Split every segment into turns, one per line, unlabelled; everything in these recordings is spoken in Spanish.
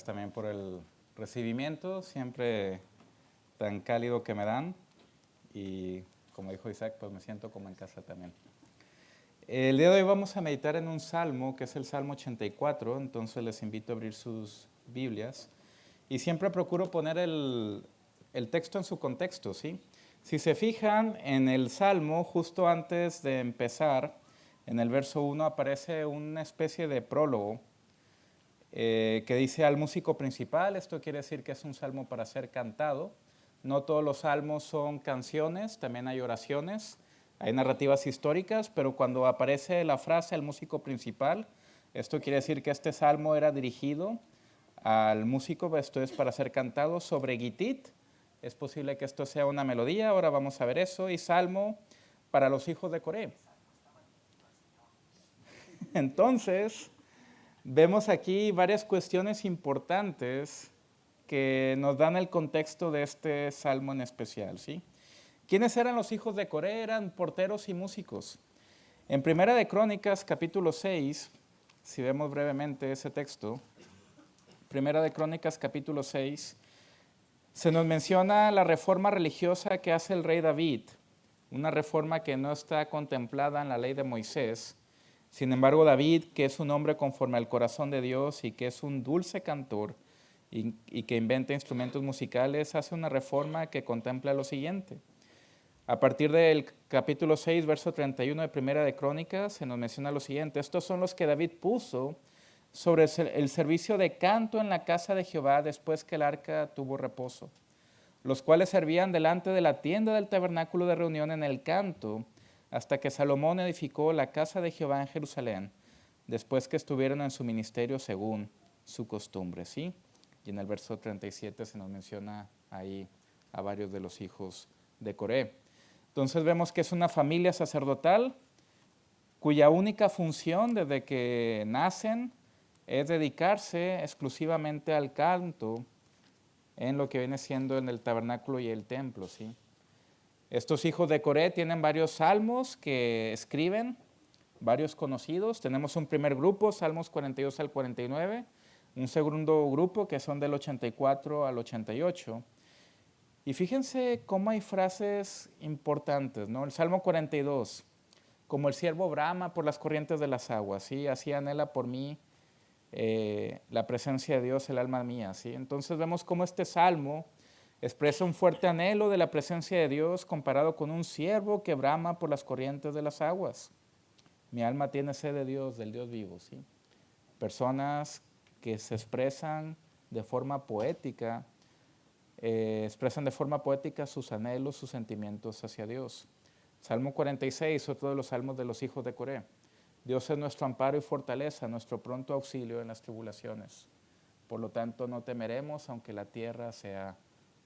también por el recibimiento, siempre tan cálido que me dan. Y como dijo Isaac, pues me siento como en casa también. El día de hoy vamos a meditar en un salmo, que es el Salmo 84, entonces les invito a abrir sus Biblias. Y siempre procuro poner el texto en su contexto, ¿sí? Si se fijan en el Salmo, justo antes de empezar, en el verso 1 aparece una especie de prólogo que dice al músico principal. Esto quiere decir que es un salmo para ser cantado. No todos los salmos son canciones, también hay oraciones, hay narrativas históricas, pero cuando aparece la frase al músico principal, esto quiere decir que este salmo era dirigido al músico, esto es para ser cantado sobre Gitit. Es posible que esto sea una melodía, ahora vamos a ver eso, y salmo para los hijos de Coré. Entonces, vemos aquí varias cuestiones importantes que nos dan el contexto de este salmo en especial, ¿sí? ¿Quiénes eran los hijos de Coré? Eran porteros y músicos. En Primera de Crónicas, capítulo 6, si vemos brevemente ese texto, Primera de Crónicas, capítulo 6, se nos menciona la reforma religiosa que hace el rey David, una reforma que no está contemplada en la ley de Moisés. Sin embargo, David, que es un hombre conforme al corazón de Dios y que es un dulce cantor y que inventa instrumentos musicales, hace una reforma que contempla lo siguiente. A partir del capítulo 6, verso 31 de Primera de Crónicas, se nos menciona lo siguiente. Estos son los que David puso sobre el servicio de canto en la casa de Jehová después que el arca tuvo reposo, los cuales servían delante de la tienda del tabernáculo de reunión en el canto, hasta que Salomón edificó la casa de Jehová en Jerusalén, después que estuvieron en su ministerio según su costumbre, ¿sí? Y en el verso 37 se nos menciona ahí a varios de los hijos de Coré. Entonces vemos que es una familia sacerdotal cuya única función desde que nacen es dedicarse exclusivamente al canto en lo que viene siendo en el tabernáculo y el templo, ¿sí? Estos hijos de Coré tienen varios salmos que escriben, varios conocidos. Tenemos un primer grupo, Salmos 42 al 49, un segundo grupo que son del 84 al 88. Y fíjense cómo hay frases importantes, ¿no? El Salmo 42, como el siervo brama por las corrientes de las aguas, ¿sí? Así anhela por mí la presencia de Dios, el alma mía, ¿sí? Entonces vemos cómo este salmo expresa un fuerte anhelo de la presencia de Dios comparado con un siervo que brama por las corrientes de las aguas. Mi alma tiene sed de Dios, del Dios vivo, ¿sí? Personas que se expresan de forma poética, sus anhelos, sus sentimientos hacia Dios. Salmo 46, otro de los salmos de los hijos de Coré. Dios es nuestro amparo y fortaleza, nuestro pronto auxilio en las tribulaciones. Por lo tanto, no temeremos aunque la tierra sea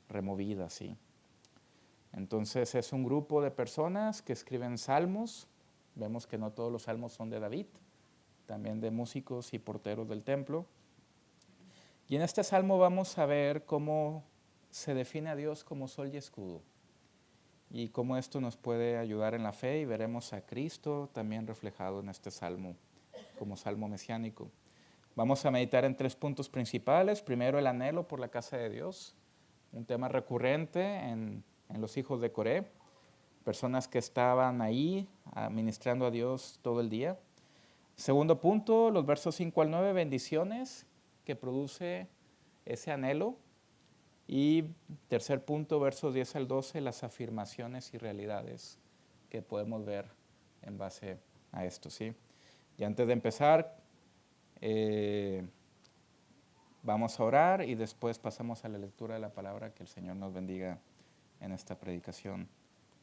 removida, ¿sí? Entonces es un grupo de personas que escriben salmos. Vemos que no todos los salmos son de David, también de músicos y porteros del templo. Y en este salmo vamos a ver cómo se define a Dios como sol y escudo y cómo esto nos puede ayudar en la fe, y veremos a Cristo también reflejado en este salmo como salmo mesiánico. Vamos a meditar en 3 puntos principales. Primero, el anhelo por la casa de Dios, un tema recurrente en los hijos de Coré, personas que estaban ahí ministrando a Dios todo el día. Segundo punto, los versos 5 al 9, bendiciones que produce ese anhelo. Y tercer punto, versos 10 al 12, las afirmaciones y realidades que podemos ver en base a esto, ¿sí? Y antes de empezar, vamos a orar y después pasamos a la lectura de la palabra. Que el Señor nos bendiga en esta predicación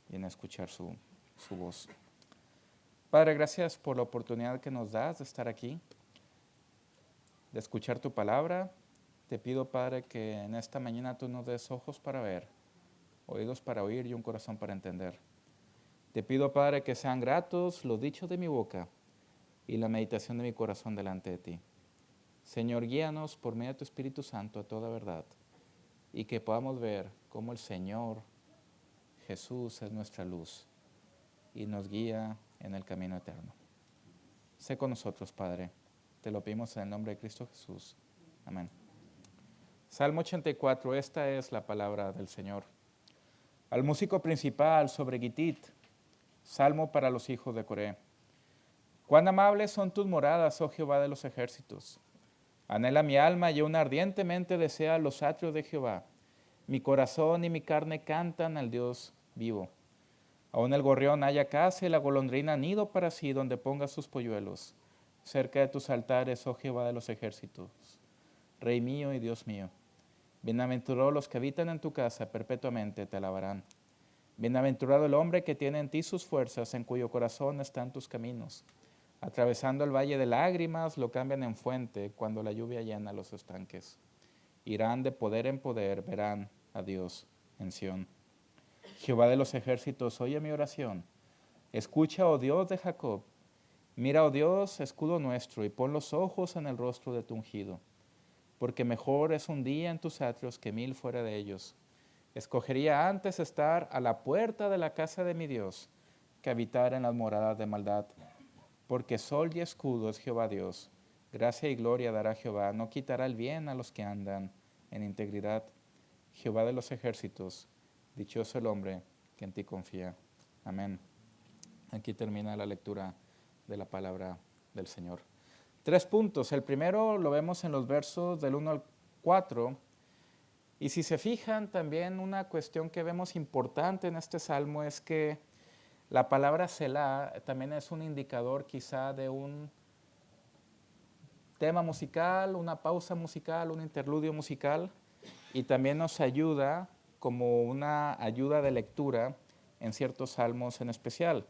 y en escuchar su voz. Padre, gracias por la oportunidad que nos das de estar aquí, de escuchar tu palabra. Te pido, Padre, que en esta mañana tú nos des ojos para ver, oídos para oír y un corazón para entender. Te pido, Padre, que sean gratos los dichos de mi boca y la meditación de mi corazón delante de ti. Señor, guíanos por medio de tu Espíritu Santo a toda verdad, y que podamos ver cómo el Señor Jesús es nuestra luz y nos guía en el camino eterno. Sé con nosotros, Padre. Te lo pedimos en el nombre de Cristo Jesús. Amén. Salmo 84, esta es la palabra del Señor. Al músico principal sobre Gitit, salmo para los hijos de Coré. Cuán amables son tus moradas, oh Jehová de los ejércitos. Anhela mi alma y aún ardientemente desea los atrios de Jehová. Mi corazón y mi carne cantan al Dios vivo. Aún el gorrión halla casa y la golondrina nido para sí donde ponga sus polluelos. Cerca de tus altares, oh Jehová de los ejércitos, Rey mío y Dios mío. Bienaventurados los que habitan en tu casa, perpetuamente te alabarán. Bienaventurado el hombre que tiene en ti sus fuerzas, en cuyo corazón están tus caminos. Atravesando el valle de lágrimas, lo cambian en fuente cuando la lluvia llena los estanques. Irán de poder en poder, verán a Dios en Sión. Jehová de los ejércitos, oye mi oración. Escucha, oh Dios de Jacob. Mira, oh Dios, escudo nuestro, y pon los ojos en el rostro de tu ungido. Porque mejor es un día en tus atrios que 1000 fuera de ellos. Escogería antes estar a la puerta de la casa de mi Dios que habitar en las moradas de maldad. Porque sol y escudo es Jehová Dios. Gracia y gloria dará Jehová. No quitará el bien a los que andan en integridad. Jehová de los ejércitos, dichoso el hombre que en ti confía. Amén. Aquí termina la lectura de la palabra del Señor. 3 puntos. El primero lo vemos en los versos del 1 al 4. Y si se fijan, también una cuestión que vemos importante en este salmo es que la palabra Selah también es un indicador quizá de un tema musical, una pausa musical, un interludio musical, y también nos ayuda como una ayuda de lectura en ciertos salmos en especial.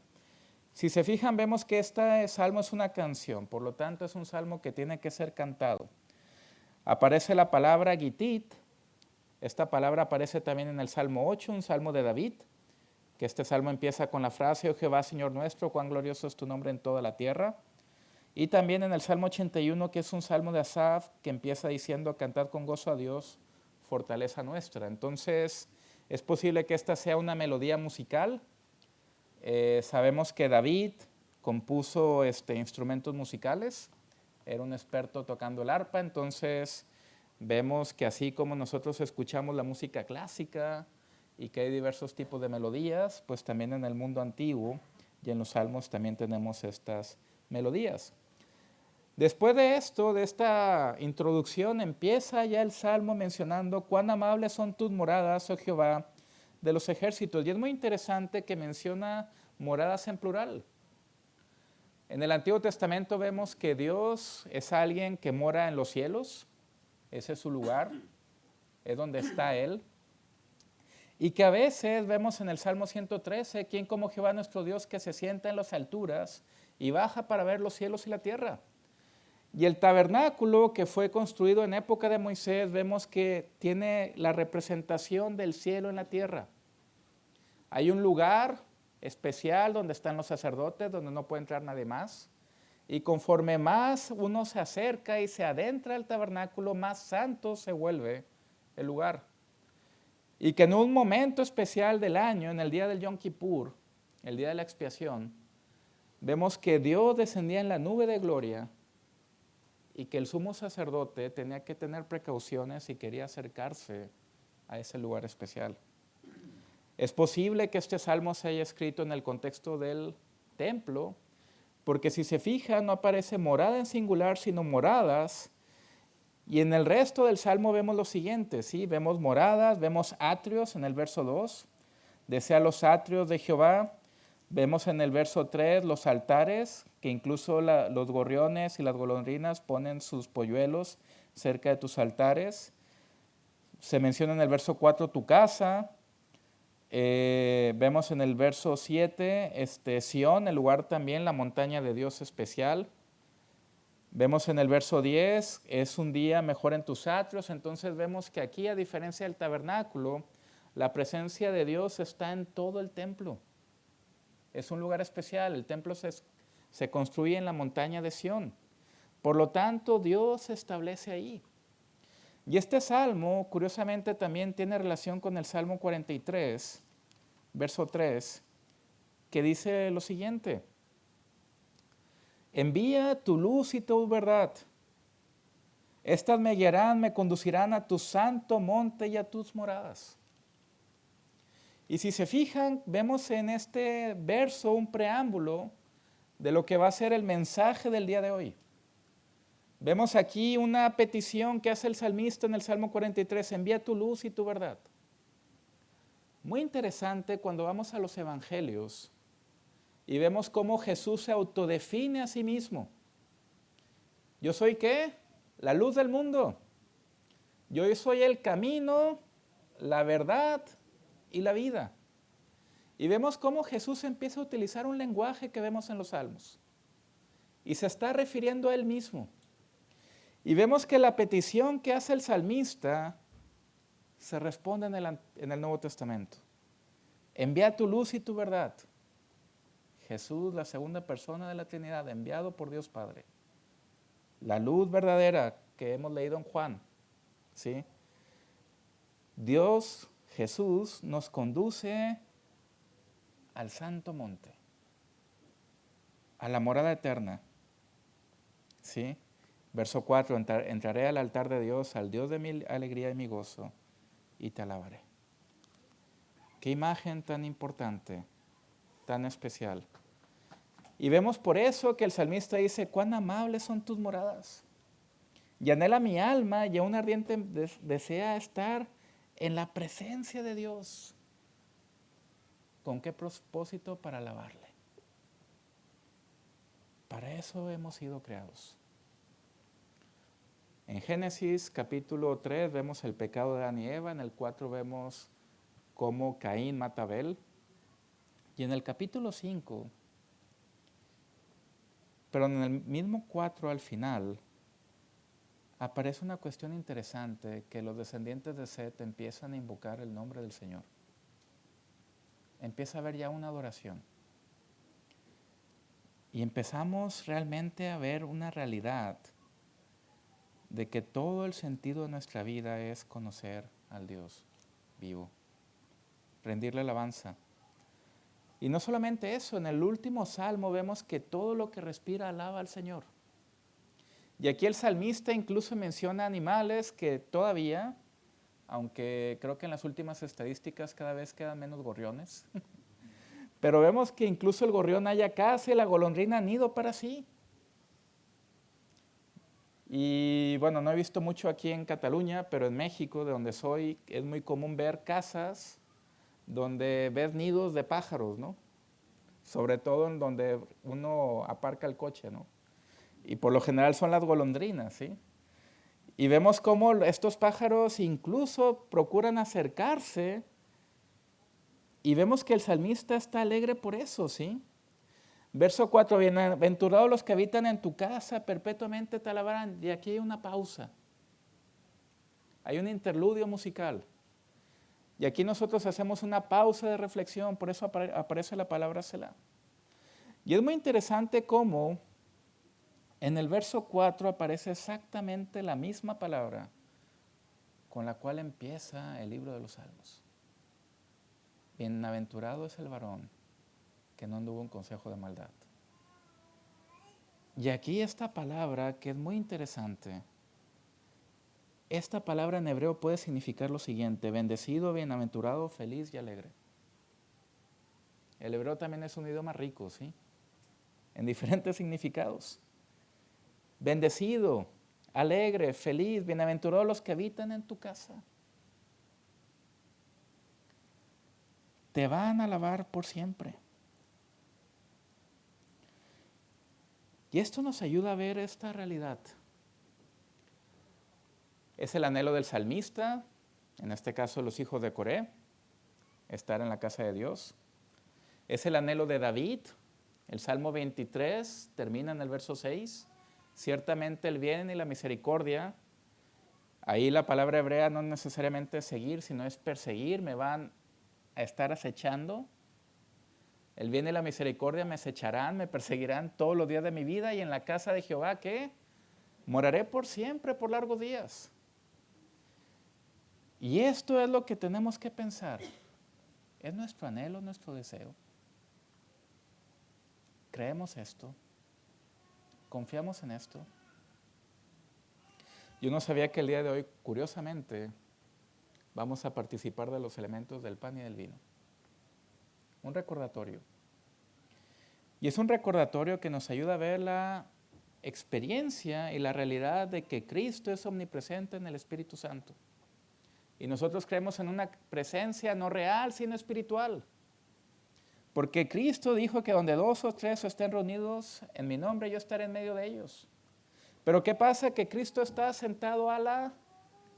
Si se fijan, vemos que este salmo es una canción, por lo tanto es un salmo que tiene que ser cantado. Aparece la palabra Gitit, esta palabra aparece también en el Salmo 8, un salmo de David, que este salmo empieza con la frase, oh Jehová, Señor nuestro, cuán glorioso es tu nombre en toda la tierra. Y también en el Salmo 81, que es un salmo de Asaf, que empieza diciendo, cantad con gozo a Dios, fortaleza nuestra. Entonces, es posible que esta sea una melodía musical. Sabemos que David compuso instrumentos musicales, era un experto tocando el arpa, entonces vemos que así como nosotros escuchamos la música clásica y que hay diversos tipos de melodías, pues también en el mundo antiguo y en los salmos también tenemos estas melodías. Después de esto, de esta introducción, empieza ya el salmo mencionando cuán amables son tus moradas, oh Jehová de los ejércitos. Y es muy interesante que menciona moradas en plural. En el Antiguo Testamento vemos que Dios es alguien que mora en los cielos, ese es su lugar, es donde está Él. Y que a veces vemos en el Salmo 113, ¿quién como Jehová nuestro Dios que se sienta en las alturas y baja para ver los cielos y la tierra? Y el tabernáculo que fue construido en época de Moisés, vemos que tiene la representación del cielo en la tierra. Hay un lugar especial donde están los sacerdotes, donde no puede entrar nadie más. Y conforme más uno se acerca y se adentra al tabernáculo, más santo se vuelve el lugar. Y que en un momento especial del año, en el día del Yom Kippur, el día de la expiación, vemos que Dios descendía en la nube de gloria y que el sumo sacerdote tenía que tener precauciones si quería acercarse a ese lugar especial. Es posible que este salmo se haya escrito en el contexto del templo, porque si se fija no aparece morada en singular, sino moradas. Y en el resto del salmo vemos lo siguiente, ¿sí? Vemos moradas, vemos atrios en el verso 2, desea los atrios de Jehová. Vemos en el verso 3 los altares, que incluso los gorriones y las golondrinas ponen sus polluelos cerca de tus altares. Se menciona en el verso 4 tu casa. Vemos en el verso 7 Sión, el lugar también, la montaña de Dios especial. Vemos en el verso 10, es un día mejor en tus atrios. Entonces vemos que aquí, a diferencia del tabernáculo, la presencia de Dios está en todo el templo. Es un lugar especial, el templo se construye en la montaña de Sión. Por lo tanto, Dios se establece ahí. Y este salmo, curiosamente, también tiene relación con el Salmo 43, verso 3, que dice lo siguiente: envía tu luz y tu verdad, Estas me guiarán, me conducirán a tu santo monte y a tus moradas. Y si se fijan, vemos en este verso un preámbulo de lo que va a ser el mensaje del día de hoy. Vemos aquí una petición que hace el salmista en el Salmo 43, envía tu luz y tu verdad. Muy interesante cuando vamos a los evangelios y vemos cómo Jesús se autodefine a sí mismo. ¿Yo soy qué? La luz del mundo. Yo soy el camino, la verdad y la vida. Y vemos cómo Jesús empieza a utilizar un lenguaje que vemos en los salmos. Y se está refiriendo a él mismo. Y vemos que la petición que hace el salmista se responde en el Nuevo Testamento. Envía tu luz y tu verdad. Jesús, la segunda persona de la Trinidad, enviado por Dios Padre. La luz verdadera que hemos leído en Juan. ¿Sí? Dios, Jesús, nos conduce al santo monte, a la morada eterna. ¿Sí? Verso 4, entraré al altar de Dios, al Dios de mi alegría y mi gozo, y te alabaré. Qué imagen tan importante, tan especial. Y vemos por eso que el salmista dice, cuán amables son tus moradas. Y anhela mi alma y aún ardiente desea estar en la presencia de Dios. ¿Con qué propósito? Para alabarle. Para eso hemos sido creados. En Génesis capítulo 3 vemos el pecado de Adán y Eva, en el 4 vemos cómo Caín mata a Abel, y en el capítulo 5, pero en el mismo 4 al final, aparece una cuestión interesante, que los descendientes de Set empiezan a invocar el nombre del Señor. Empieza a haber ya una adoración. Y empezamos realmente a ver una realidad de que todo el sentido de nuestra vida es conocer al Dios vivo, rendirle alabanza. Y no solamente eso, en el último salmo vemos que todo lo que respira alaba al Señor. Y aquí el salmista incluso menciona animales que todavía, aunque creo que en las últimas estadísticas cada vez quedan menos gorriones, pero vemos que incluso el gorrión halla casa y la golondrina nido para sí. Y bueno, no he visto mucho aquí en Cataluña, pero en México, de donde soy, es muy común ver casas donde ves nidos de pájaros, ¿no? Sobre todo en donde uno aparca el coche, ¿no? Y por lo general son las golondrinas, ¿sí? Y vemos cómo estos pájaros incluso procuran acercarse, y vemos que el salmista está alegre por eso, ¿sí? Verso 4, bienaventurados los que habitan en tu casa, perpetuamente te alabarán. Y aquí hay una pausa. Hay un interludio musical. Y aquí nosotros hacemos una pausa de reflexión, por eso aparece la palabra Selah. Y es muy interesante cómo en el verso 4 aparece exactamente la misma palabra con la cual empieza el libro de los Salmos. Bienaventurado es el varón que no anduvo en consejo de maldad. Y aquí esta palabra, que es muy interesante, esta palabra en hebreo puede significar lo siguiente: bendecido, bienaventurado, feliz y alegre. El hebreo también es un idioma rico, ¿sí? En diferentes significados. Bendecido, alegre, feliz, bienaventurados los que habitan en tu casa. Te van a alabar por siempre. Y esto nos ayuda a ver esta realidad. Es el anhelo del salmista, en este caso los hijos de Coré, estar en la casa de Dios. Es el anhelo de David. El Salmo 23 termina en el verso 6. Ciertamente el bien y la misericordia. Ahí la palabra hebrea no es necesariamente seguir, sino es perseguir. Me van a estar acechando. El bien y la misericordia me acecharán, me perseguirán todos los días de mi vida, y en la casa de Jehová, ¿qué? Moraré por siempre, por largos días. Y esto es lo que tenemos que pensar. ¿Es nuestro anhelo, nuestro deseo? ¿Creemos esto? ¿Confiamos en esto? Yo no sabía que el día de hoy, curiosamente, vamos a participar de los elementos del pan y del vino. Un recordatorio. Y es un recordatorio que nos ayuda a ver la experiencia y la realidad de que Cristo es omnipresente en el Espíritu Santo. Y nosotros creemos en una presencia no real, sino espiritual. Porque Cristo dijo que donde 2 o 3 estén reunidos en mi nombre, yo estaré en medio de ellos. Pero ¿qué pasa? Que Cristo está sentado a la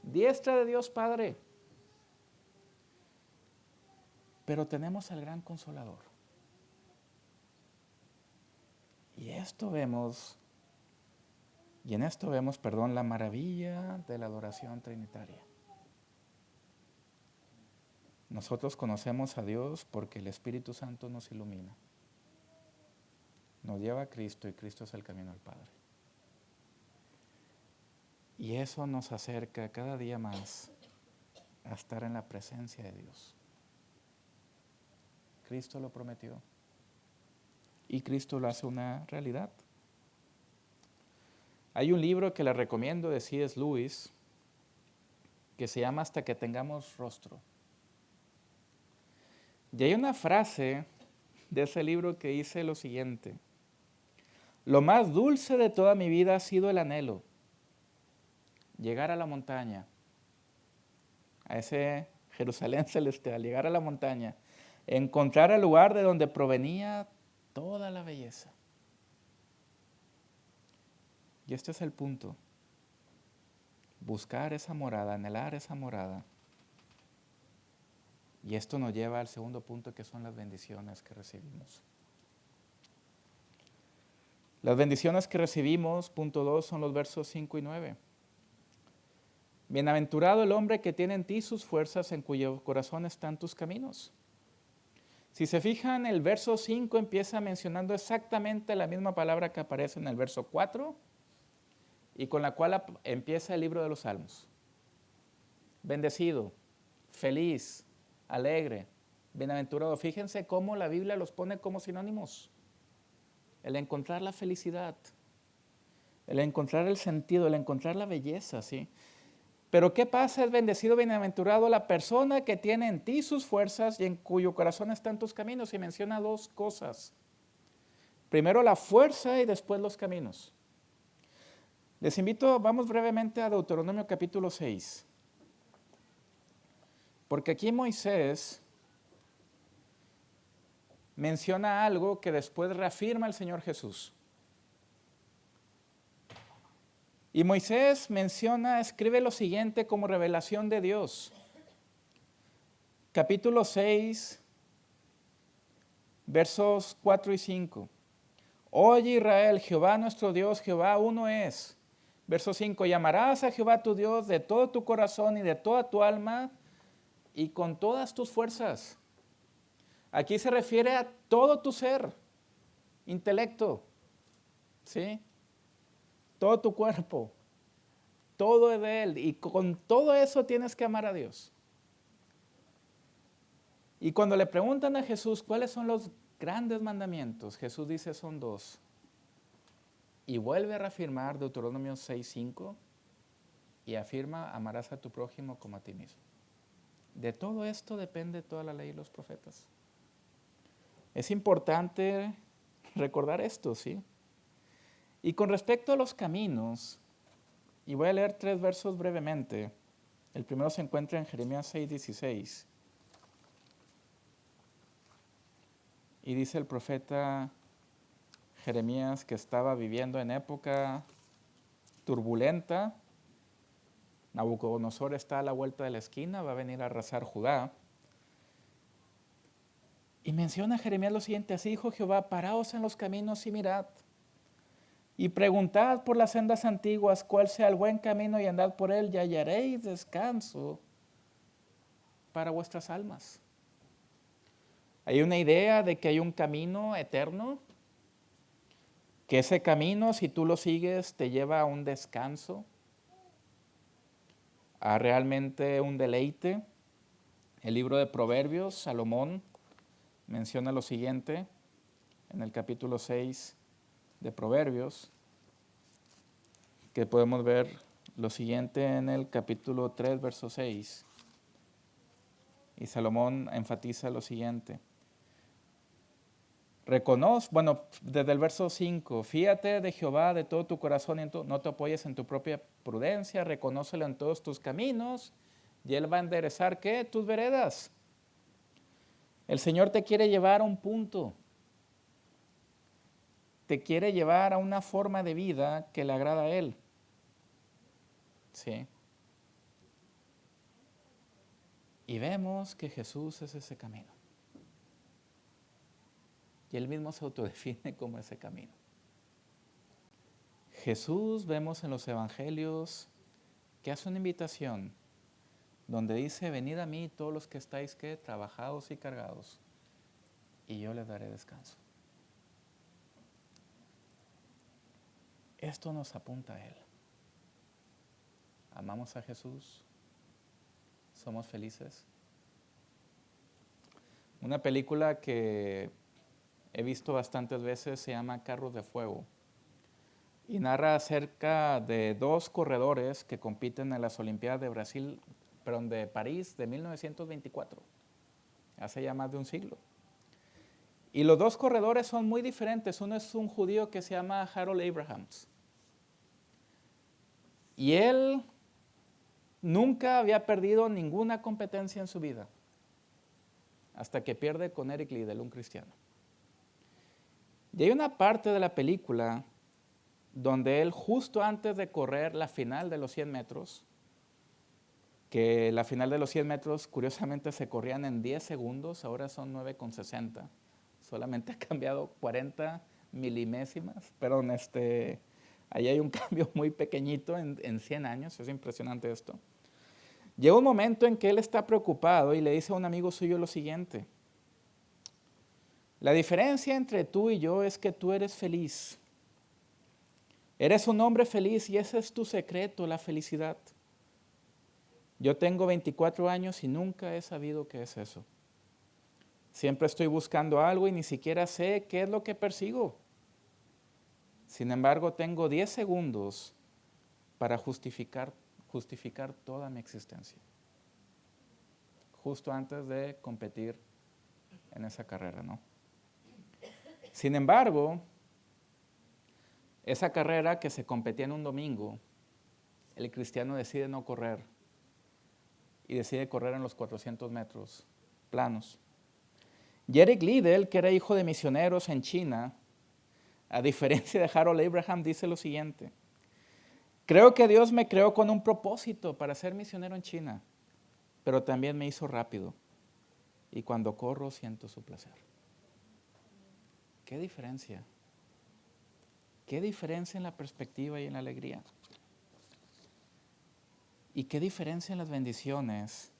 diestra de Dios Padre. Pero tenemos al gran Consolador. Y en esto vemos, la maravilla de la adoración trinitaria. Nosotros conocemos a Dios porque el Espíritu Santo nos ilumina. Nos lleva a Cristo y Cristo es el camino al Padre. Y eso nos acerca cada día más a estar en la presencia de Dios. Cristo lo prometió y Cristo lo hace una realidad. Hay un libro que le recomiendo de C.S. Lewis que se llama Hasta que tengamos rostro. Y hay una frase de ese libro que dice lo siguiente: lo más dulce de toda mi vida ha sido el anhelo, llegar a la montaña, a ese Jerusalén celestial, llegar a la montaña, encontrar el lugar de donde provenía toda la belleza. Y este es el punto: buscar esa morada, anhelar esa morada. Y esto nos lleva al segundo punto, que son las bendiciones que recibimos. Las bendiciones que recibimos, punto 2, son los versos 5 y 9. Bienaventurado el hombre que tiene en ti sus fuerzas, en cuyo corazón están tus caminos. Si se fijan, el verso 5 empieza mencionando exactamente la misma palabra que aparece en el verso 4 y con la cual empieza el libro de los Salmos. Bendecido, feliz, alegre, bienaventurado. Fíjense cómo la Biblia los pone como sinónimos. El encontrar la felicidad, el encontrar el sentido, el encontrar la belleza, ¿sí? Pero ¿qué pasa? Es bendecido, bienaventurado la persona que tiene en ti sus fuerzas y en cuyo corazón están tus caminos. Y menciona 2 cosas. Primero la fuerza y después los caminos. Les invito, vamos brevemente a Deuteronomio capítulo 6. Porque aquí Moisés menciona algo que después reafirma el Señor Jesús. Y Moisés escribe lo siguiente como revelación de Dios. Capítulo 6, versos 4 y 5. Oye Israel, Jehová nuestro Dios, Jehová uno es. Verso 5, y amarás a Jehová tu Dios de todo tu corazón y de toda tu alma y con todas tus fuerzas. Aquí se refiere a todo tu ser, intelecto, ¿sí? Todo tu cuerpo, todo es de Él. Y con todo eso tienes que amar a Dios. Y cuando le preguntan a Jesús cuáles son los grandes mandamientos, Jesús dice son 2. Y vuelve a reafirmar Deuteronomio 6:5 y afirma: amarás a tu prójimo como a ti mismo. De todo esto depende toda la ley y los profetas. Es importante recordar esto, ¿sí? Y con respecto a los caminos, y voy a leer 3 versos brevemente. El primero se encuentra en Jeremías 6:16. Y dice el profeta Jeremías que estaba viviendo en época turbulenta. Nabucodonosor está a la vuelta de la esquina, va a venir a arrasar Judá. Y menciona a Jeremías lo siguiente: así dijo Jehová, paraos en los caminos y mirad, y preguntad por las sendas antiguas cuál sea el buen camino y andad por él y hallaréis descanso para vuestras almas. Hay una idea de que hay un camino eterno, que ese camino, si tú lo sigues, te lleva a un descanso, a realmente un deleite. El libro de Proverbios, Salomón, menciona lo siguiente en el capítulo 6 de Proverbios, que podemos ver lo siguiente en el capítulo 3, verso 6. Y Salomón enfatiza lo siguiente. Desde el verso 5, fíate de Jehová de todo tu corazón y no te apoyes en tu propia prudencia, reconócelo en todos tus caminos y Él va a enderezar, ¿qué? Tus veredas. El Señor te quiere llevar a un punto, te quiere llevar a una forma de vida que le agrada a Él. Sí. Y vemos que Jesús es ese camino. Y Él mismo se autodefine como ese camino. Jesús, vemos en los evangelios que hace una invitación donde dice, venid a mí todos los que estáis trabajados y cargados, y yo les daré descanso. Esto nos apunta a Él. Amamos a Jesús, somos felices. Una película que he visto bastantes veces se llama Carros de Fuego y narra acerca de dos corredores que compiten en las Olimpiadas de París de 1924, hace ya más de un siglo. Y los dos corredores son muy diferentes. Uno es un judío que se llama Harold Abrahams. Y él nunca había perdido ninguna competencia en su vida, hasta que pierde con Eric Liddell, un cristiano. Y hay una parte de la película donde él, justo antes de correr la final de los 100 metros, que la final de los 100 metros curiosamente se corrían en 10 segundos, ahora son 9,60. Solamente ha cambiado 40 milimésimas, pero ahí hay un cambio muy pequeñito en 100 años, es impresionante esto. Llega un momento en que él está preocupado y le dice a un amigo suyo lo siguiente: la diferencia entre tú y yo es que tú eres feliz. Eres un hombre feliz y ese es tu secreto, la felicidad. Yo tengo 24 años y nunca he sabido qué es eso. Siempre estoy buscando algo y ni siquiera sé qué es lo que persigo. Sin embargo, tengo 10 segundos para justificar toda mi existencia, justo antes de competir en esa carrera, ¿no? Sin embargo, esa carrera que se competía en un domingo, el cristiano decide no correr y decide correr en los 400 metros planos. Y Eric Liddell, que era hijo de misioneros en China, a diferencia de Harold Abraham, dice lo siguiente: creo que Dios me creó con un propósito para ser misionero en China, pero también me hizo rápido y cuando corro siento su placer. ¿Qué diferencia? ¿Qué diferencia en la perspectiva y en la alegría? ¿Y qué diferencia en las bendiciones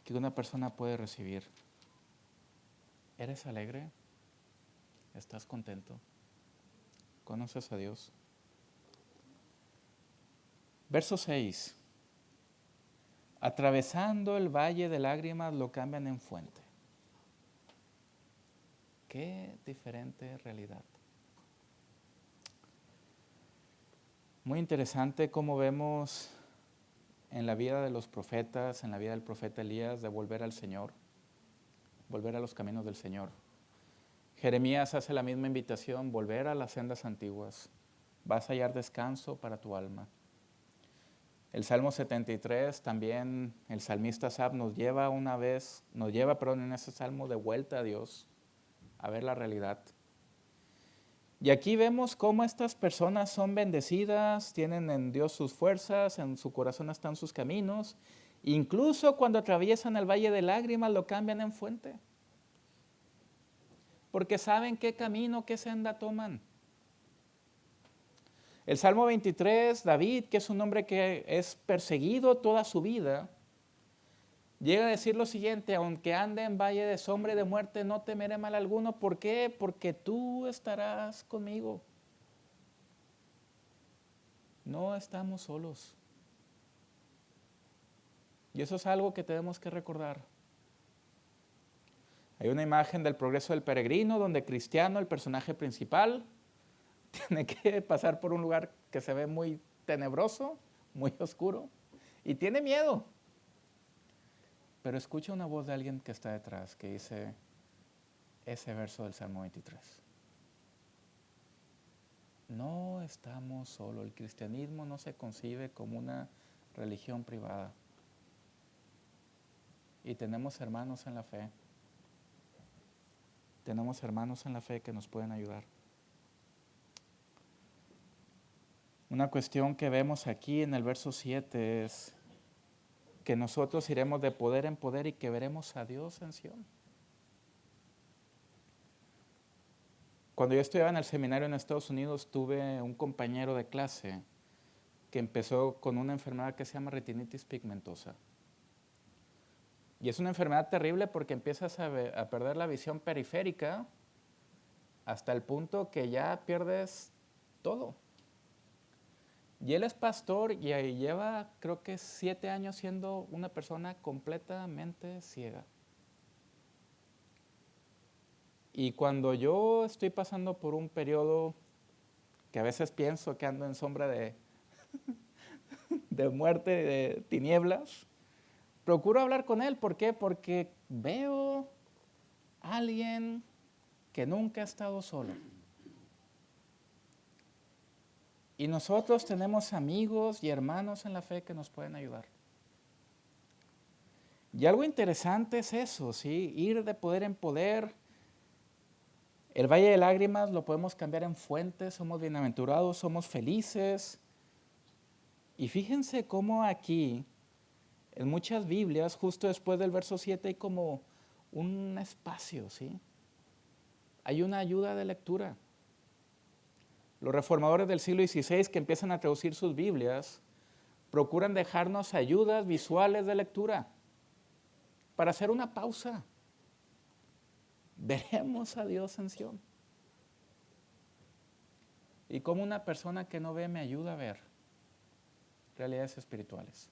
que una persona puede recibir? ¿Eres alegre? ¿Estás contento? ¿Conoces a Dios? Verso 6. Atravesando el valle de lágrimas lo cambian en fuente. Qué diferente realidad. Muy interesante cómo vemos en la vida de los profetas, en la vida del profeta Elías, de volver al Señor, volver a los caminos del Señor. Jeremías hace la misma invitación: volver a las sendas antiguas. Vas a hallar descanso para tu alma. El Salmo 73 también, el salmista Asaf nos lleva en ese salmo de vuelta a Dios, a ver la realidad. Y aquí vemos cómo estas personas son bendecidas, tienen en Dios sus fuerzas, en su corazón están sus caminos. Incluso cuando atraviesan el valle de lágrimas lo cambian en fuente, porque saben qué camino, qué senda toman. El Salmo 23, David, que es un hombre que es perseguido toda su vida, llega a decir lo siguiente: aunque ande en valle de sombra y de muerte, no temeré mal alguno. ¿Por qué? Porque tú estarás conmigo. No estamos solos. Y eso es algo que tenemos que recordar. Hay una imagen del progreso del peregrino donde Cristiano, el personaje principal, tiene que pasar por un lugar que se ve muy tenebroso, muy oscuro, y tiene miedo. Pero escucha una voz de alguien que está detrás, que dice ese verso del Salmo 23. No estamos solos. El cristianismo no se concibe como una religión privada. Y tenemos hermanos en la fe. Tenemos hermanos en la fe que nos pueden ayudar. Una cuestión que vemos aquí en el verso 7 es que nosotros iremos de poder en poder y que veremos a Dios en Sion. Cuando yo estudiaba en el seminario en Estados Unidos, tuve un compañero de clase que empezó con una enfermedad que se llama retinitis pigmentosa. Y es una enfermedad terrible porque empiezas a perder la visión periférica hasta el punto que ya pierdes todo. Y él es pastor y ahí lleva, creo que 7 años siendo una persona completamente ciega. Y cuando yo estoy pasando por un periodo que a veces pienso que ando en sombra de muerte, de tinieblas, procuro hablar con él. ¿Por qué? Porque veo a alguien que nunca ha estado solo. Y nosotros tenemos amigos y hermanos en la fe que nos pueden ayudar. Y algo interesante es eso, ¿sí? Ir de poder en poder. El valle de lágrimas lo podemos cambiar en fuentes, somos bienaventurados, somos felices. Y fíjense cómo aquí, en muchas Biblias, justo después del verso 7 hay como un espacio, ¿sí? Hay una ayuda de lectura. Los reformadores del siglo XVI que empiezan a traducir sus Biblias procuran dejarnos ayudas visuales de lectura para hacer una pausa. Veremos a Dios en Sion. Y cómo una persona que no ve me ayuda a ver realidades espirituales.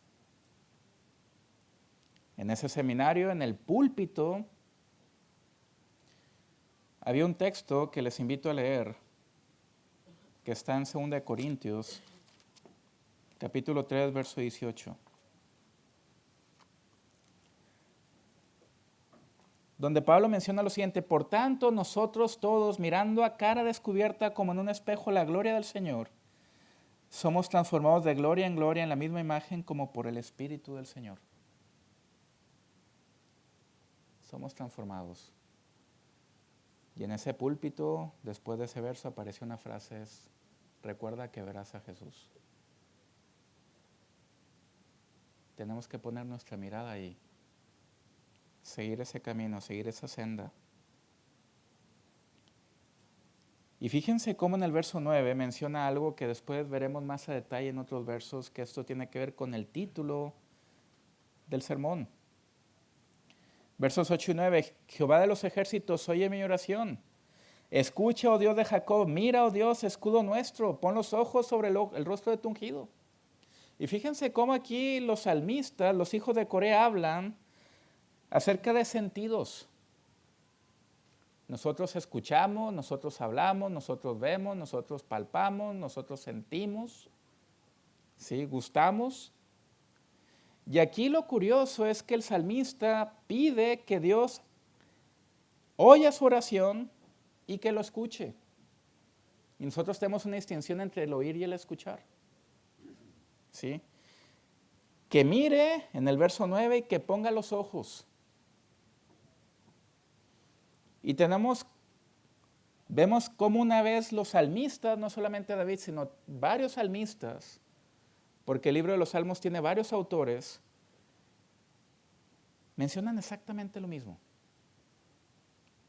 En ese seminario, en el púlpito, había un texto que les invito a leer, que está en 2 Corintios, capítulo 3, verso 18. Donde Pablo menciona lo siguiente: por tanto, nosotros todos, mirando a cara descubierta como en un espejo la gloria del Señor, somos transformados de gloria en gloria en la misma imagen como por el Espíritu del Señor. Somos transformados. Y en ese púlpito, después de ese verso, apareció una frase: recuerda que verás a Jesús. Tenemos que poner nuestra mirada ahí, seguir ese camino, seguir esa senda. Y fíjense cómo en el verso 9 menciona algo que después veremos más a detalle en otros versos, que esto tiene que ver con el título del sermón. Versos 8 y 9, Jehová de los ejércitos, oye mi oración. Escucha, oh Dios de Jacob, mira, oh Dios, escudo nuestro, pon los ojos sobre el rostro de tu ungido. Y fíjense cómo aquí los salmistas, los hijos de Corea, hablan acerca de sentidos. Nosotros escuchamos, nosotros hablamos, nosotros vemos, nosotros palpamos, nosotros sentimos, ¿sí? Gustamos. Y aquí lo curioso es que el salmista pide que Dios oiga su oración y que lo escuche. Y nosotros tenemos una distinción entre el oír y el escuchar. ¿Sí? Que mire en el verso 9 y que ponga los ojos. Y vemos cómo una vez los salmistas, no solamente David, sino varios salmistas, porque el libro de los Salmos tiene varios autores, mencionan exactamente lo mismo.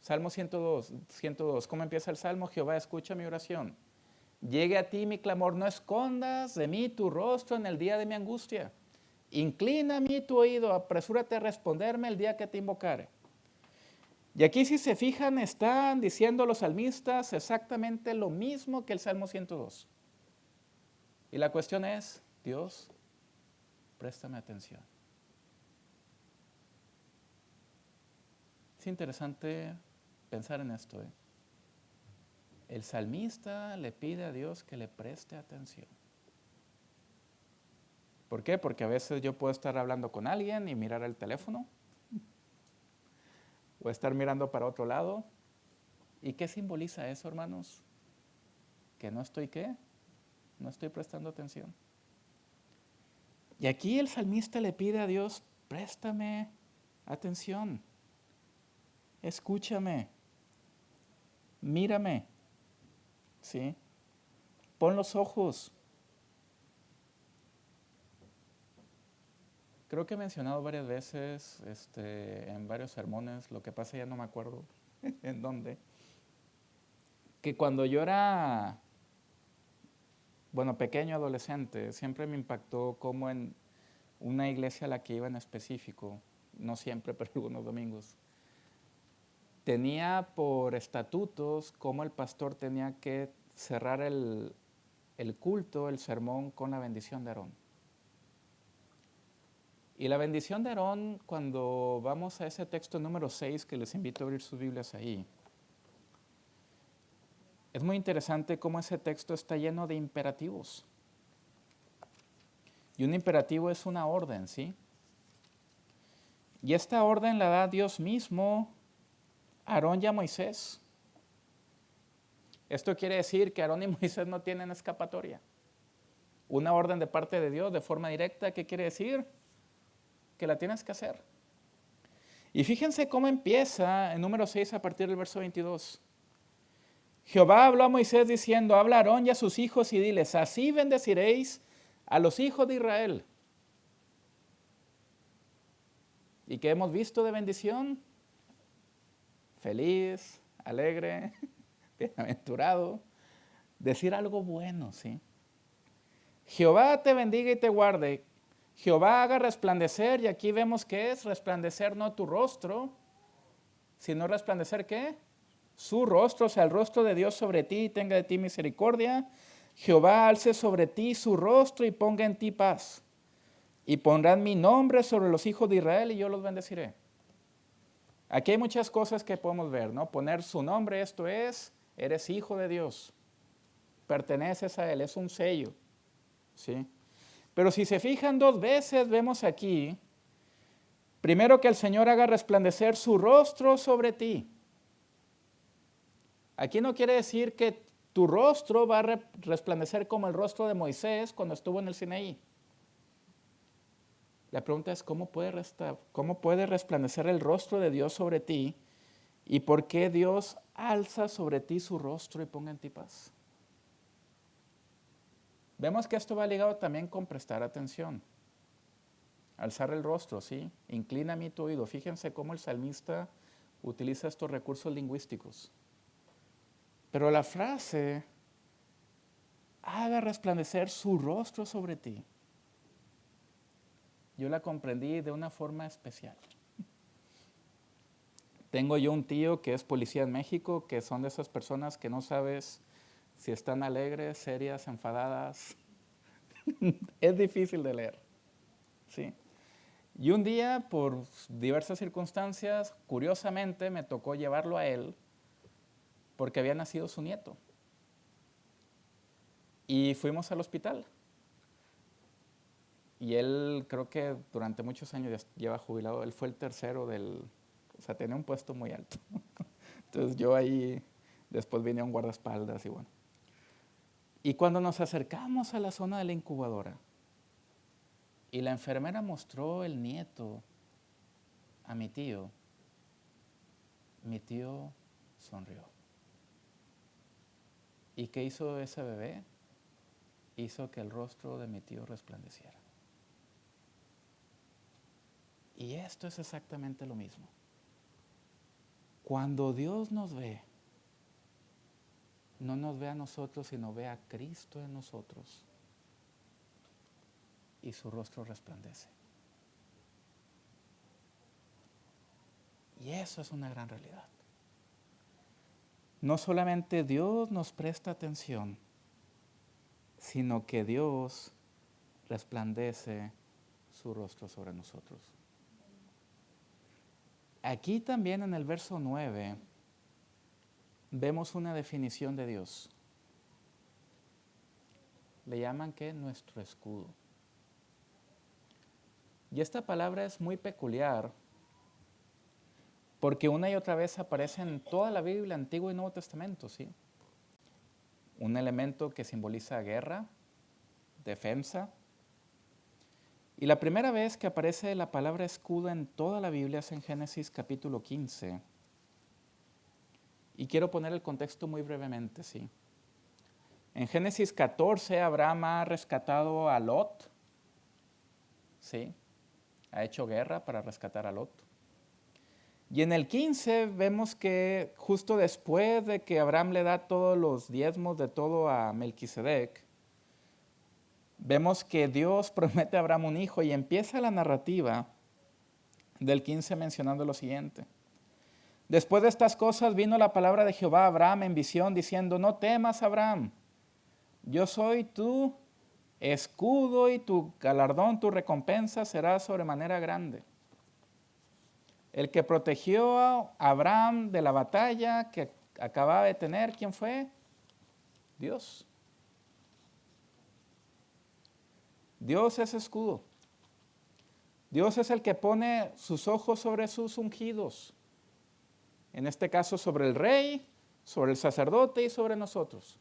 Salmo 102, ¿cómo empieza el Salmo? Jehová, escucha mi oración. Llegue a ti mi clamor, no escondas de mí tu rostro en el día de mi angustia. Inclina a mí tu oído, apresúrate a responderme el día que te invocare. Y aquí, si se fijan, están diciendo los salmistas exactamente lo mismo que el Salmo 102. Y la cuestión es: Dios, préstame atención. Es interesante pensar en esto. El salmista le pide a Dios que le preste atención. ¿Por qué? Porque a veces yo puedo estar hablando con alguien y mirar el teléfono, o estar mirando para otro lado. ¿Y qué simboliza eso, hermanos? Que no estoy, ¿qué? No estoy prestando atención. Y aquí el salmista le pide a Dios, préstame atención, escúchame, mírame, ¿sí? Pon los ojos. Creo que he mencionado varias veces en varios sermones, lo que pasa ya no me acuerdo en dónde, que cuando yo era, bueno, pequeño, adolescente, siempre me impactó cómo en una iglesia a la que iba en específico, no siempre, pero algunos domingos, tenía por estatutos cómo el pastor tenía que cerrar el culto, el sermón, con la bendición de Aarón. Y la bendición de Aarón, cuando vamos a ese texto número 6, que les invito a abrir sus Biblias ahí, es muy interesante cómo ese texto está lleno de imperativos. Y un imperativo es una orden, ¿sí? Y esta orden la da Dios mismo a Aarón y a Moisés. Esto quiere decir que Aarón y Moisés no tienen escapatoria. Una orden de parte de Dios de forma directa, ¿qué quiere decir? Que la tienes que hacer. Y fíjense cómo empieza en número 6 a partir del verso 22. Jehová habló a Moisés diciendo, habla a Aarón y a sus hijos y diles, así bendeciréis a los hijos de Israel. ¿Y qué hemos visto de bendición? Feliz, alegre, bienaventurado. Decir algo bueno, ¿sí? Jehová te bendiga y te guarde. Jehová haga resplandecer, y aquí vemos que es resplandecer no tu rostro, sino resplandecer ¿qué? Su rostro, o sea, el rostro de Dios sobre ti y tenga de ti misericordia. Jehová alce sobre ti su rostro y ponga en ti paz. Y pondrán mi nombre sobre los hijos de Israel y yo los bendeciré. Aquí hay muchas cosas que podemos ver, ¿no? Poner su nombre, esto es, eres hijo de Dios. Perteneces a Él, es un sello, ¿sí? Pero si se fijan 2 veces, vemos aquí, primero que el Señor haga resplandecer su rostro sobre ti. Aquí no quiere decir que tu rostro va a resplandecer como el rostro de Moisés cuando estuvo en el Sinaí. La pregunta es, ¿cómo puede resplandecer el rostro de Dios sobre ti? ¿Y por qué Dios alza sobre ti su rostro y ponga en ti paz? Vemos que esto va ligado también con prestar atención. Alzar el rostro, ¿sí? Inclina a mí tu oído. Fíjense cómo el salmista utiliza estos recursos lingüísticos. Pero la frase, haga resplandecer su rostro sobre ti, yo la comprendí de una forma especial. Tengo yo un tío que es policía en México, que son de esas personas que no sabes si están alegres, serias, enfadadas. Es difícil de leer, ¿sí? Y un día, por diversas circunstancias, curiosamente me tocó llevarlo a él porque había nacido su nieto. Y fuimos al hospital. Y él, creo que durante muchos años lleva jubilado, él fue el tercero o sea, tenía un puesto muy alto. Entonces yo ahí, después vine a un guardaespaldas y bueno. Y cuando nos acercamos a la zona de la incubadora, y la enfermera mostró el nieto a mi tío sonrió. ¿Y qué hizo ese bebé? Hizo que el rostro de mi tío resplandeciera. Y esto es exactamente lo mismo. Cuando Dios nos ve, no nos ve a nosotros, sino ve a Cristo en nosotros. Y su rostro resplandece. Y eso es una gran realidad. No solamente Dios nos presta atención, sino que Dios resplandece su rostro sobre nosotros. Aquí también en el verso 9 vemos una definición de Dios. Le llaman ¿qué? Nuestro escudo. Y esta palabra es muy peculiar porque una y otra vez aparece en toda la Biblia, Antiguo y Nuevo Testamento, ¿sí? Un elemento que simboliza guerra, defensa. Y la primera vez que aparece la palabra escudo en toda la Biblia es en Génesis capítulo 15. Y quiero poner el contexto muy brevemente, ¿sí? En Génesis 14, Abraham ha rescatado a Lot, ¿sí? Ha hecho guerra para rescatar a Lot. Y en el 15 vemos que justo después de que Abraham le da todos los diezmos de todo a Melquisedec, vemos que Dios promete a Abraham un hijo y empieza la narrativa del 15 mencionando lo siguiente. Después de estas cosas vino la palabra de Jehová a Abraham en visión diciendo, no temas, Abraham, yo soy tu escudo y tu galardón, tu recompensa será sobremanera grande. El que protegió a Abraham de la batalla que acababa de tener, ¿quién fue? Dios. Dios es escudo. Dios es el que pone sus ojos sobre sus ungidos. En este caso sobre el rey, sobre el sacerdote y sobre nosotros.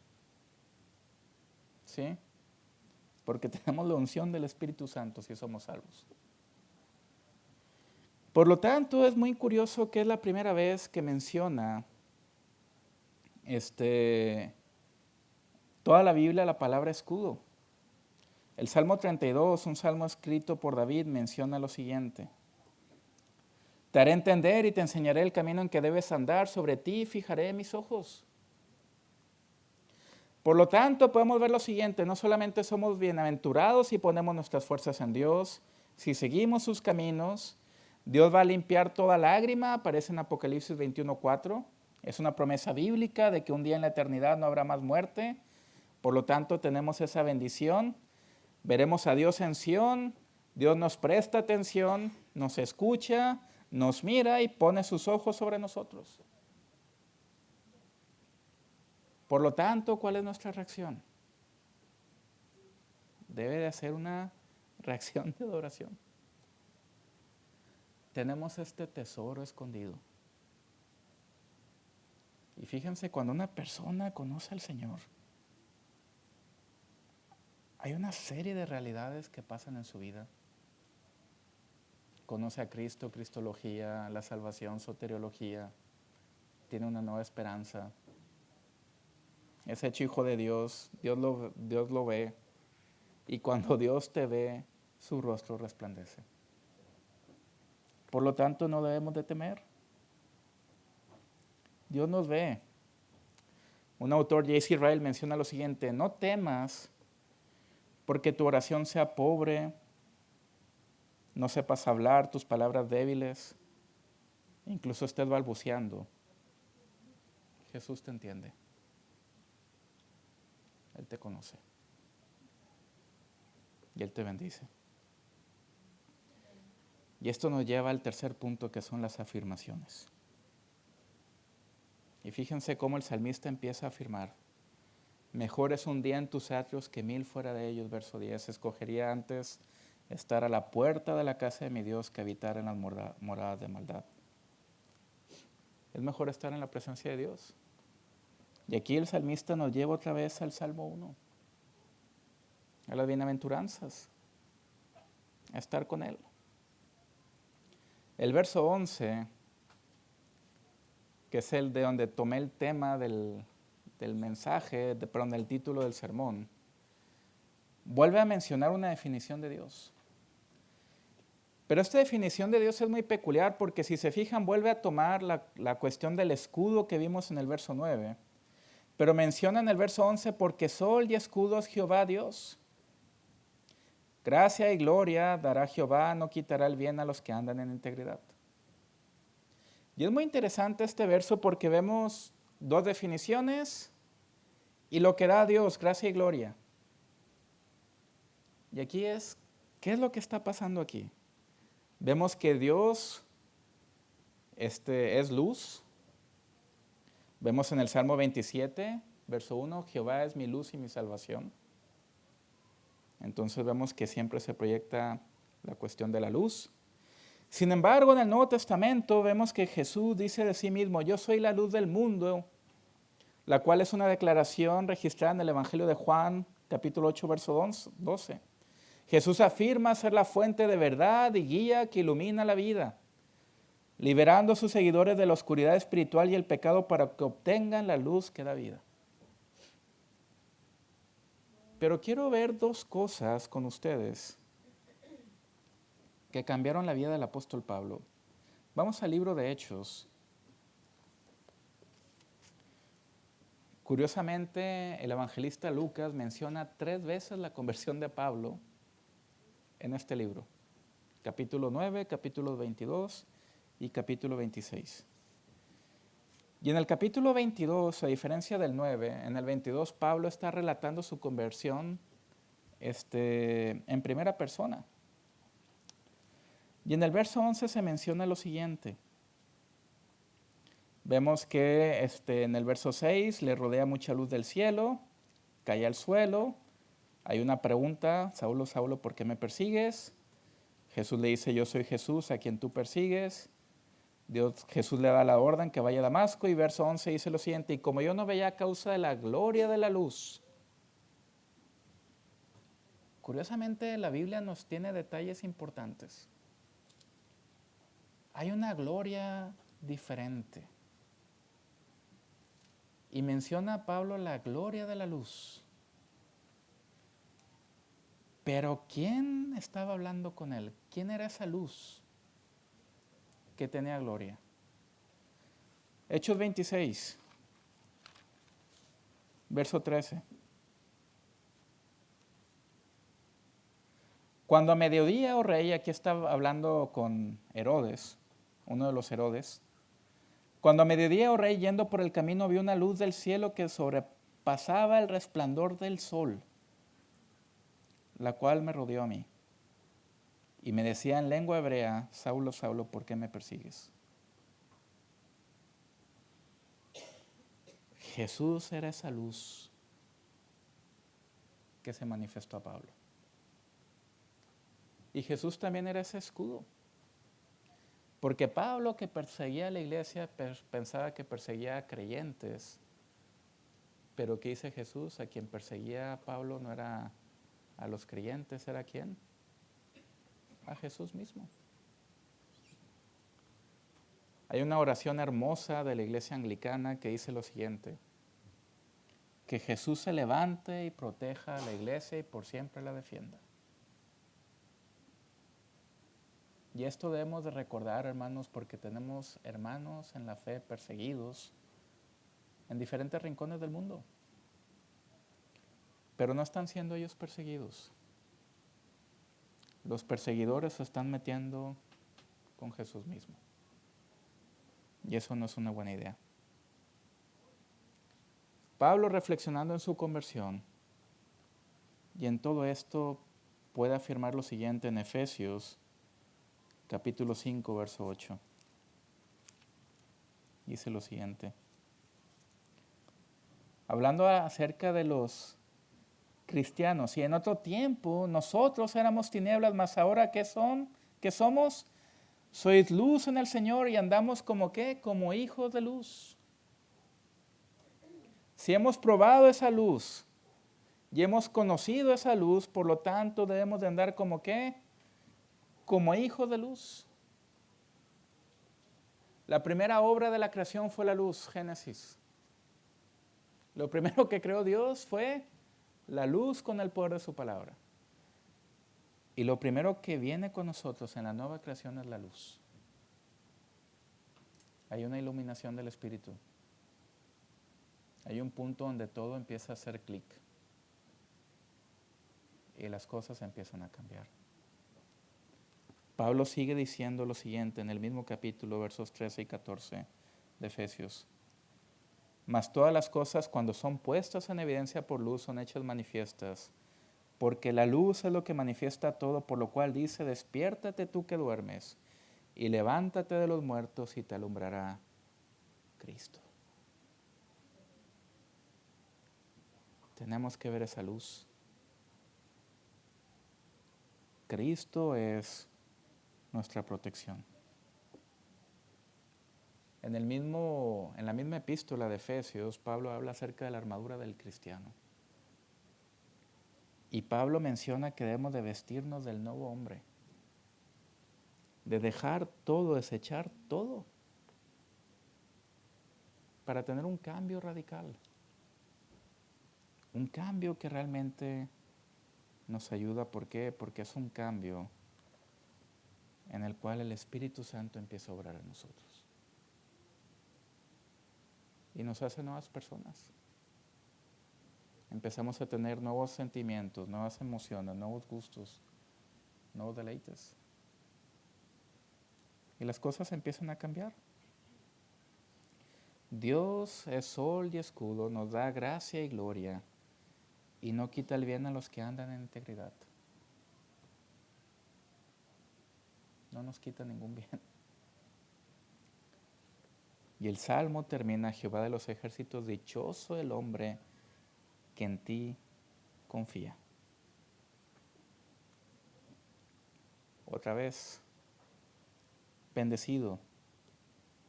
¿Sí? Porque tenemos la unción del Espíritu Santo si somos salvos. Por lo tanto, es muy curioso que es la primera vez que menciona toda la Biblia la palabra escudo. El Salmo 32, un salmo escrito por David, menciona lo siguiente. Te haré entender y te enseñaré el camino en que debes andar, sobre ti fijaré mis ojos. Por lo tanto, podemos ver lo siguiente, no solamente somos bienaventurados si ponemos nuestras fuerzas en Dios, si seguimos sus caminos, Dios va a limpiar toda lágrima, aparece en Apocalipsis 21:4. Es una promesa bíblica de que un día en la eternidad no habrá más muerte. Por lo tanto, tenemos esa bendición. Veremos a Dios en Sión. Dios nos presta atención, nos escucha, nos mira y pone sus ojos sobre nosotros. Por lo tanto, ¿cuál es nuestra reacción? Debe de ser una reacción de adoración. Tenemos este tesoro escondido. Y fíjense, cuando una persona conoce al Señor, hay una serie de realidades que pasan en su vida. Conoce a Cristo, cristología, la salvación, soteriología, tiene una nueva esperanza. Es hecho hijo de Dios, Dios lo ve, y cuando Dios te ve, su rostro resplandece. Por lo tanto, no debemos de temer. Dios nos ve. Un autor, J.C. Ryle, menciona lo siguiente, no temas porque tu oración sea pobre, no sepas hablar, tus palabras débiles, incluso estés balbuceando. Jesús te entiende. Él te conoce. Y Él te bendice. Y esto nos lleva al tercer punto, que son las afirmaciones. Y fíjense cómo el salmista empieza a afirmar. Mejor es un día en tus atrios que 1000 fuera de ellos. Verso 10. Escogería antes estar a la puerta de la casa de mi Dios que habitar en las moradas de maldad. Es mejor estar en la presencia de Dios. Y aquí el salmista nos lleva otra vez al Salmo 1. A las bienaventuranzas. A estar con Él. El verso 11, que es el de donde tomé el tema del mensaje, del título del sermón, vuelve a mencionar una definición de Dios. Pero esta definición de Dios es muy peculiar porque si se fijan vuelve a tomar la cuestión del escudo que vimos en el verso 9, pero menciona en el verso 11, porque sol y escudo es Jehová Dios. Gracia y gloria dará Jehová, no quitará el bien a los que andan en integridad. Y es muy interesante este verso porque vemos dos definiciones y lo que da Dios, gracia y gloria. Y aquí ¿qué es lo que está pasando aquí? Vemos que Dios es luz. Vemos en el Salmo 27, verso 1, Jehová es mi luz y mi salvación. Entonces vemos que siempre se proyecta la cuestión de la luz. Sin embargo, en el Nuevo Testamento vemos que Jesús dice de sí mismo, yo soy la luz del mundo, la cual es una declaración registrada en el Evangelio de Juan, capítulo 8, verso 12. Jesús afirma ser la fuente de verdad y guía que ilumina la vida, liberando a sus seguidores de la oscuridad espiritual y el pecado para que obtengan la luz que da vida. Pero quiero ver dos cosas con ustedes que cambiaron la vida del apóstol Pablo. Vamos al libro de Hechos. Curiosamente, el evangelista Lucas menciona 3 veces la conversión de Pablo en este libro. Capítulo 9, capítulo 22 y capítulo 26. Y en el capítulo 22, a diferencia del 9, en el 22 Pablo está relatando su conversión en primera persona. Y en el verso 11 se menciona lo siguiente. Vemos que en el verso 6 le rodea mucha luz del cielo, cae al suelo, hay una pregunta, Saulo, Saulo, ¿por qué me persigues? Jesús le dice, yo soy Jesús a quien tú persigues. Jesús le da la orden que vaya a Damasco y verso 11 dice lo siguiente, y como yo no veía a causa de la gloria de la luz. Curiosamente la Biblia nos tiene detalles importantes. Hay una gloria diferente. Y menciona a Pablo la gloria de la luz. Pero ¿quién estaba hablando con él? ¿Quién era esa luz que tenía gloria? Hechos 26, verso 13. Cuando a mediodía, oh rey, aquí está hablando con Herodes, uno de los Herodes. Cuando a mediodía, oh rey, yendo por el camino, vi una luz del cielo que sobrepasaba el resplandor del sol, la cual me rodeó a mí. Y me decía en lengua hebrea, Saulo, Saulo, ¿por qué me persigues? Jesús era esa luz que se manifestó a Pablo. Y Jesús también era ese escudo. Porque Pablo, que perseguía a la iglesia, pensaba que perseguía a creyentes. Pero ¿qué dice Jesús? A quien perseguía a Pablo no era a los creyentes, ¿era quién? A Jesús mismo. Hay una oración hermosa de la iglesia anglicana que dice lo siguiente: que Jesús se levante y proteja a la iglesia y por siempre la defienda. Y esto debemos de recordar, hermanos, porque tenemos hermanos en la fe perseguidos en diferentes rincones del mundo. Pero no están siendo ellos perseguidos. Los perseguidores se están metiendo con Jesús mismo. Y eso no es una buena idea. Pablo, reflexionando en su conversión y en todo esto, puede afirmar lo siguiente en Efesios capítulo 5, verso 8. Dice lo siguiente. Hablando acerca de los cristianos, y en otro tiempo nosotros éramos tinieblas, mas ahora ¿qué somos? Sois luz en el Señor y andamos como ¿qué? Como hijos de luz. Si hemos probado esa luz y hemos conocido esa luz, por lo tanto debemos de andar como ¿qué? Como hijos de luz. La primera obra de la creación fue la luz, Génesis. Lo primero que creó Dios fue la luz con el poder de su palabra. Y lo primero que viene con nosotros en la nueva creación es la luz. Hay una iluminación del Espíritu. Hay un punto donde todo empieza a hacer clic. Y las cosas empiezan a cambiar. Pablo sigue diciendo lo siguiente en el mismo capítulo, versos 13 y 14 de Efesios. Mas todas las cosas, cuando son puestas en evidencia por luz, son hechas manifiestas, porque la luz es lo que manifiesta todo, por lo cual dice, despiértate tú que duermes, y levántate de los muertos y te alumbrará Cristo. Tenemos que ver esa luz. Cristo es nuestra protección. En la misma epístola de Efesios, Pablo habla acerca de la armadura del cristiano. Y Pablo menciona que debemos de vestirnos del nuevo hombre, de dejar todo, desechar todo, para tener un cambio radical. Un cambio que realmente nos ayuda. ¿Por qué? Porque es un cambio en el cual el Espíritu Santo empieza a obrar en nosotros. Y nos hace nuevas personas. Empezamos a tener nuevos sentimientos, nuevas emociones, nuevos gustos, nuevos deleites. Y las cosas empiezan a cambiar. Dios es sol y escudo, nos da gracia y gloria y no quita el bien a los que andan en integridad. No nos quita ningún bien. Y el Salmo termina: Jehová de los ejércitos, dichoso el hombre que en ti confía. Otra vez, bendecido,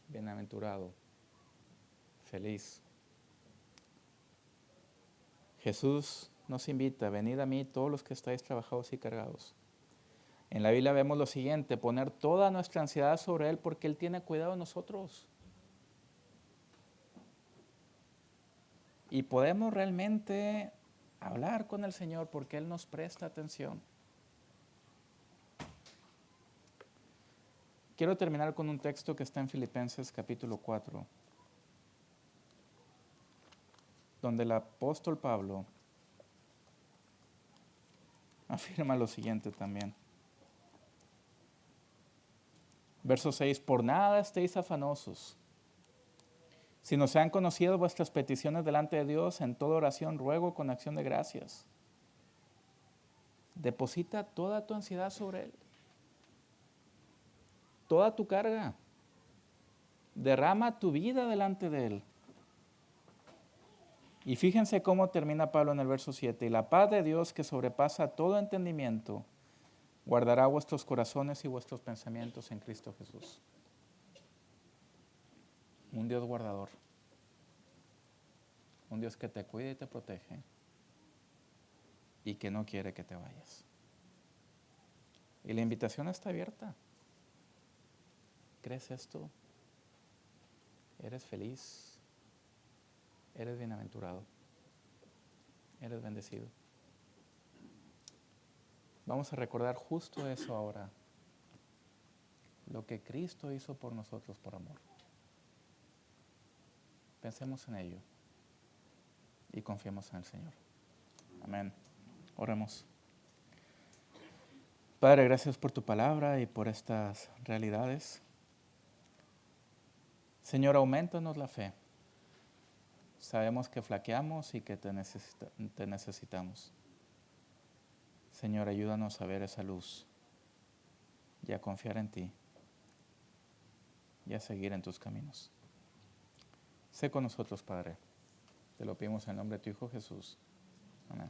bienaventurado, feliz. Jesús nos invita: venid a mí todos los que estáis trabajados y cargados. En la Biblia vemos lo siguiente: poner toda nuestra ansiedad sobre Él porque Él tiene cuidado de nosotros. Y podemos realmente hablar con el Señor porque Él nos presta atención. Quiero terminar con un texto que está en Filipenses capítulo 4, donde el apóstol Pablo afirma lo siguiente también. Verso 6: por nada estéis afanosos, sino sean conocidas vuestras peticiones delante de Dios, en toda oración ruego con acción de gracias. Deposita toda tu ansiedad sobre Él, toda tu carga. Derrama tu vida delante de Él. Y fíjense cómo termina Pablo en el verso 7: y la paz de Dios, que sobrepasa todo entendimiento, guardará vuestros corazones y vuestros pensamientos en Cristo Jesús. Un Dios guardador. Un Dios que te cuida y te protege y que no quiere que te vayas. Y la invitación está abierta. ¿Crees esto? ¿Eres feliz? ¿Eres bienaventurado? ¿Eres bendecido? Vamos a recordar justo eso ahora. Lo que Cristo hizo por nosotros por amor. Pensemos en ello y confiemos en el Señor. Amén. Oremos. Padre, gracias por tu palabra y por estas realidades. Señor, aumentanos la fe. Sabemos que flaqueamos y que te necesitamos. Señor, ayúdanos a ver esa luz y a confiar en ti y a seguir en tus caminos. Sé con nosotros, Padre. Te lo pedimos en el nombre de tu Hijo Jesús. Amén.